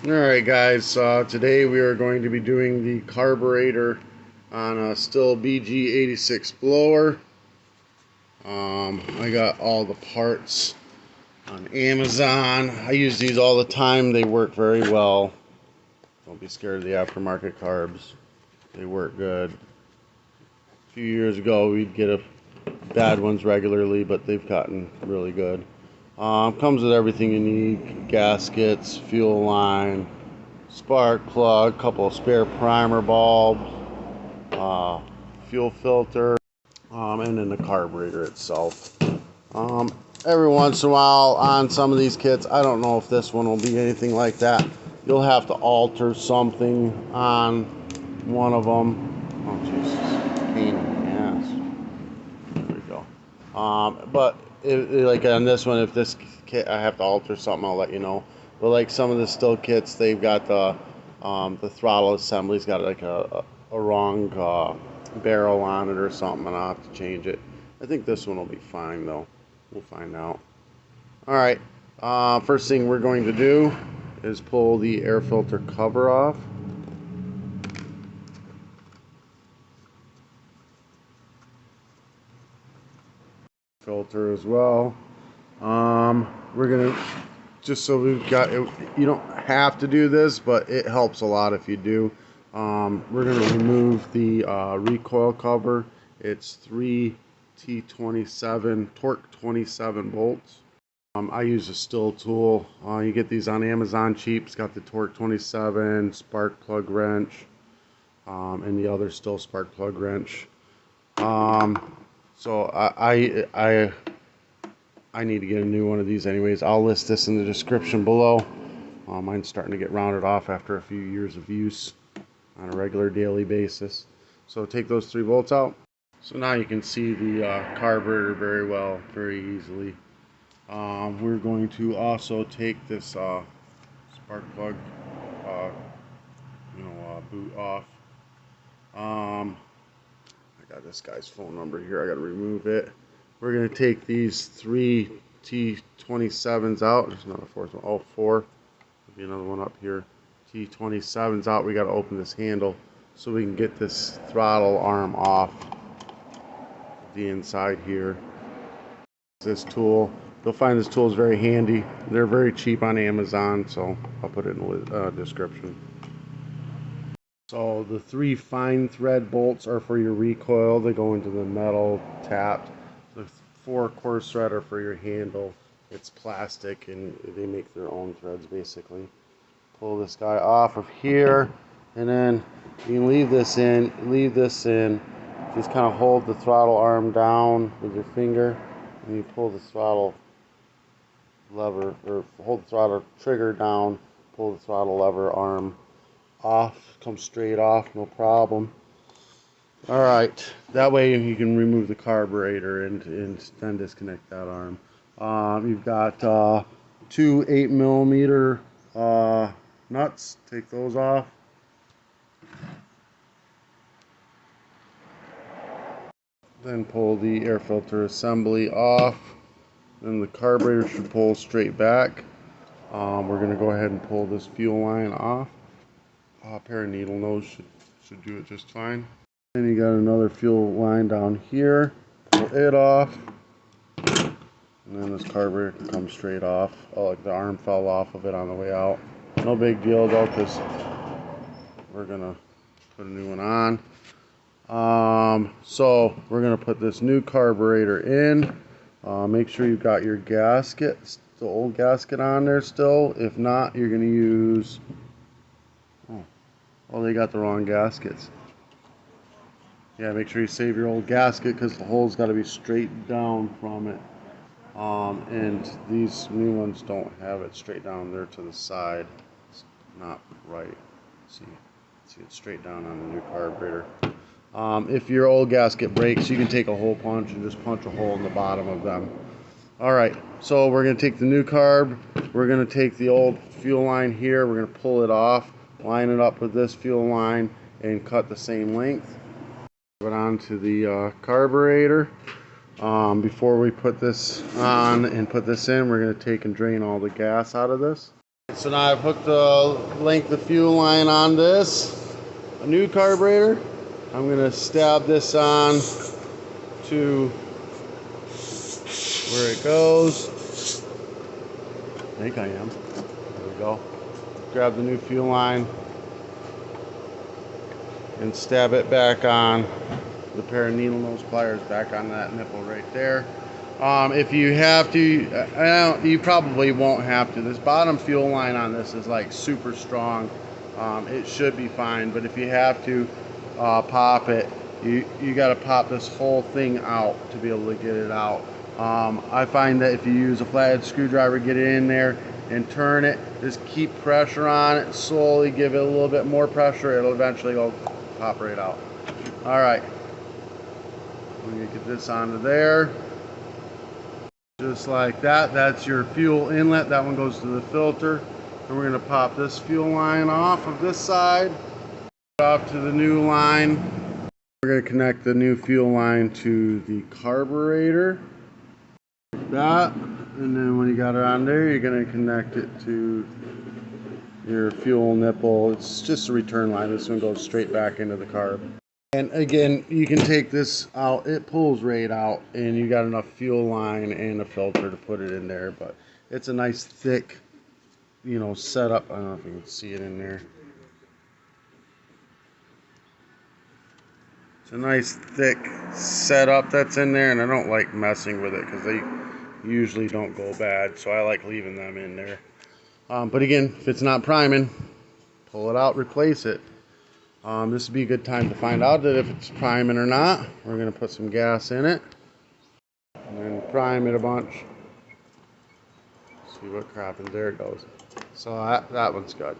Alright guys, today we are going to be doing the carburetor on a stihl BG86 blower. I got all the parts on Amazon. I use these all the time. They work very well. Don't be scared of the aftermarket carbs. They work good. A few years ago we'd get bad ones regularly, but they've gotten really good. Comes with everything you need: gaskets, fuel line, spark plug, couple of spare primer bulbs, fuel filter, and then the carburetor itself. Every once in a while on some of these kits, I don't know if this one will be anything like that, you'll have to alter something on one of them. Oh Jesus, pain in the ass. There we go. But like on this one, if this kit I have to alter something, I'll let you know. But like some of the stihl kits, they've got the throttle assembly's got like a wrong barrel on it or something, and I'll have to change it. I think this one will be fine though. We'll find out. Alright, first thing we're going to do is pull the air filter cover off. Filter as well. We're gonna, just so we've got it, you don't have to do this, but it helps a lot if you do. We're going to remove the recoil cover. It's 3 T27 torque 27 bolts. I use a stihl tool. You get these on Amazon cheap. It's got the torque 27 spark plug wrench, and the other stihl spark plug wrench. So I need to get a new one of these anyways. I'll list this in the description below. Mine's starting to get rounded off after a few years of use on a regular daily basis. So take those 3 bolts out. So now you can see the carburetor very well, very easily. We're going to also take this spark plug boot off. I got this guy's phone number here. I got to remove it. We're going to take these 3 T27s out. There's another 4th one. Oh, 4. There'll be another one up here. T27s out. We got to open this handle so we can get this throttle arm off the inside here. This tool, you'll find this tool is very handy. They're very cheap on Amazon, so I'll put it in the description. So the 3 fine thread bolts are for your recoil. They go into the metal tapped. The 4 coarse thread are for your handle. It's plastic and they make their own threads basically. Pull this guy off of here, and then you can leave this in. Just kind of hold the throttle arm down with your finger, and you pull the throttle lever, or hold the throttle trigger down, pull the throttle lever arm off, come straight off, no problem. Alright, that way you can remove the carburetor and then disconnect that arm. You've got 2 8mm nuts. Take those off. Then pull the air filter assembly off. Then the carburetor should pull straight back. We're going to go ahead and pull this fuel line off. A pair of needle nose should do it just fine. Then you got another fuel line down here. Pull it off. And then this carburetor can come straight off. Oh, like the arm fell off of it on the way out. No big deal though, because we're going to put a new one on. So we're going to put this new carburetor in. Make sure you've got your gasket, the old gasket on there still. If not, you're going to use... Oh, they got the wrong gaskets. Yeah, make sure you save your old gasket because the hole's got to be straight down from it. And these new ones don't have it straight down there to the side. It's not right. See it straight down on the new carburetor. If your old gasket breaks, you can take a hole punch and just punch a hole in the bottom of them. Alright, so we're going to take the new carb, we're going to take the old fuel line here, we're going to pull it off, line it up with this fuel line, and cut the same length. Put it onto the carburetor. Before we put this on and put this in, we're going to take and drain all the gas out of this. So now I've hooked the length of fuel line on this, a new carburetor. I'm going to stab this on to where it goes. I think I am. There we go. Grab the new fuel line and stab it back on the pair of needle nose pliers back on that nipple right there. If you have to, you probably won't have to. This bottom fuel line on this is like super strong. It should be fine, but if you have to pop it, you got to pop this whole thing out to be able to get it out. I find that if you use a flathead screwdriver, get it in there and turn it, just keep pressure on it, slowly give it a little bit more pressure, it'll eventually go pop right out. All right, we're gonna get this onto there. Just like that. That's your fuel inlet. That one goes to the filter. And we're going to pop this fuel line off of this side, off to the new line. We're going to connect the new fuel line to the carburetor. Like that. And then when you got it on there, you're going to connect it to your fuel nipple. It's just a return line. This one goes straight back into the carb. And again, you can take this out, it pulls right out, and you got enough fuel line and a filter to put it in there. But it's a nice thick, you know, setup. I don't know if you can see it in there. It's a nice thick setup that's in there, and I don't like messing with it because they usually don't go bad, so I like leaving them in there. But again, if it's not priming, pull it out, replace it. This would be a good time to find out that if it's priming or not. We're going to put some gas in it and then prime it a bunch. See what happens. There it goes. So that one's good.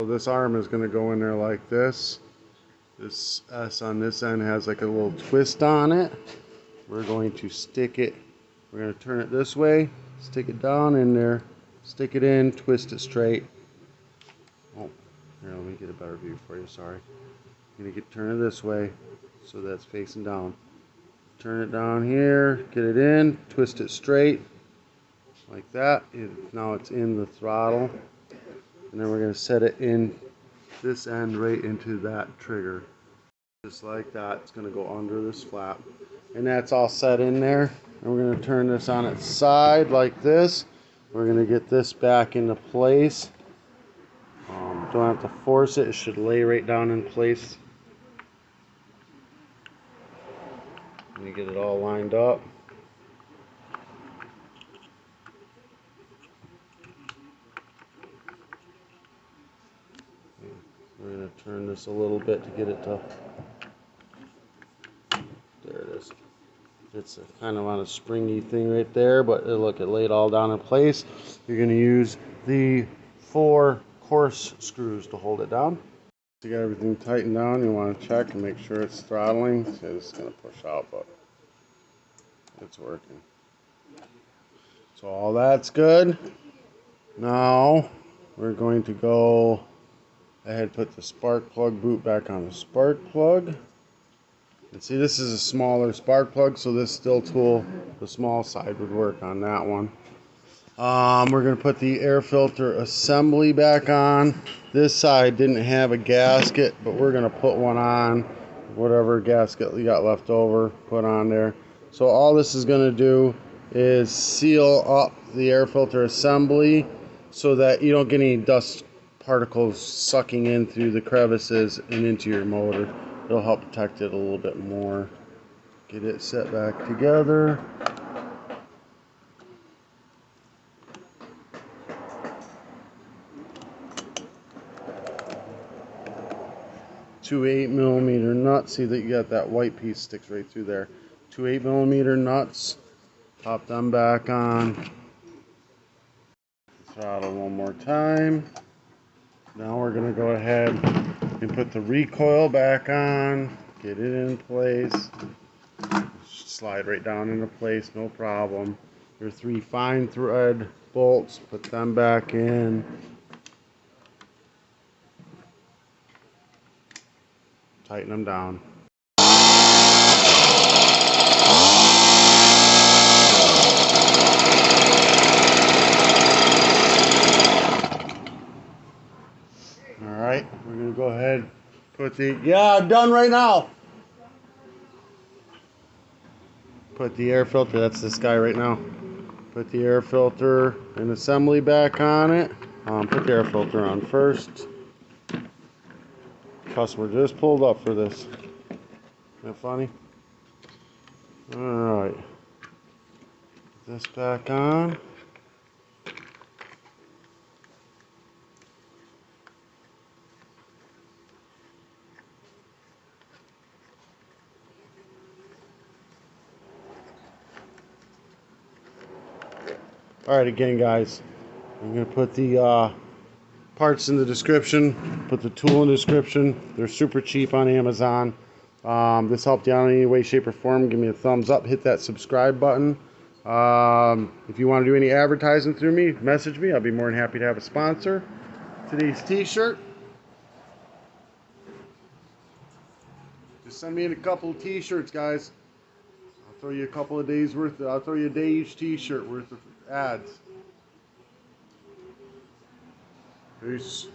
So this arm is going to go in there like this. This S on this end has like a little twist on it. We're going to stick it. We're going to turn it this way, stick it down in there, stick it in, twist it straight. Oh. Here, let me get a better view for you, sorry. I'm going to turn it this way so that's facing down. Turn it down here, get it in, twist it straight like that. Now it's in the throttle. And then we're going to set it in this end right into that trigger. Just like that. It's going to go under this flap. And that's all set in there. And we're going to turn this on its side like this. We're going to get this back into place. Don't have to force it. It should lay right down in place. And you get it all lined up. We're going to turn this a little bit to get it to... There it is. It's kind of on a springy thing right there, but look, it laid all down in place. You're going to use the 4 coarse screws to hold it down. You got everything tightened down, you want to check and make sure it's throttling. So it's going to push out, but it's working. So all that's good. Now we're going to go ahead and put the spark plug boot back on the spark plug. And see, this is a smaller spark plug, so this still tool, the small side, would work on that one. We're going to put the air filter assembly back on. This side didn't have a gasket, but we're going to put one on. Whatever gasket you got left over, put on there. So all this is going to do is seal up the air filter assembly so that you don't get any dust particles sucking in through the crevices and into your motor. It'll help protect it a little bit more. Get it set back together. Two 8mm nuts. See that you got that white piece sticks right through there. 2 8mm nuts. Pop them back on. Throttle one more time. Now we're going to go ahead and put the recoil back on. Get it in place. Slide right down into place, no problem. Your 3 fine thread bolts, put them back in. Tighten them down. Alright, we're going to go ahead, put the, yeah, done right now. Put the air filter, that's this guy right now. Put the air filter and assembly back on it. Put the air filter on first. Customer just pulled up for this. Isn't that funny? Alright. This back on. Alright, again guys, I'm going to put the parts in the description, put the tool in the description. They're super cheap on Amazon. This helped you out in any way, shape, or form, give me a thumbs up, hit that subscribe button. If you want to do any advertising through me, message me. I'll be more than happy to have a sponsor. Today's t-shirt. Just send me in a couple of t-shirts, guys. I'll throw you a couple of days worth. I'll throw you a day each t-shirt worth of ads. Peace.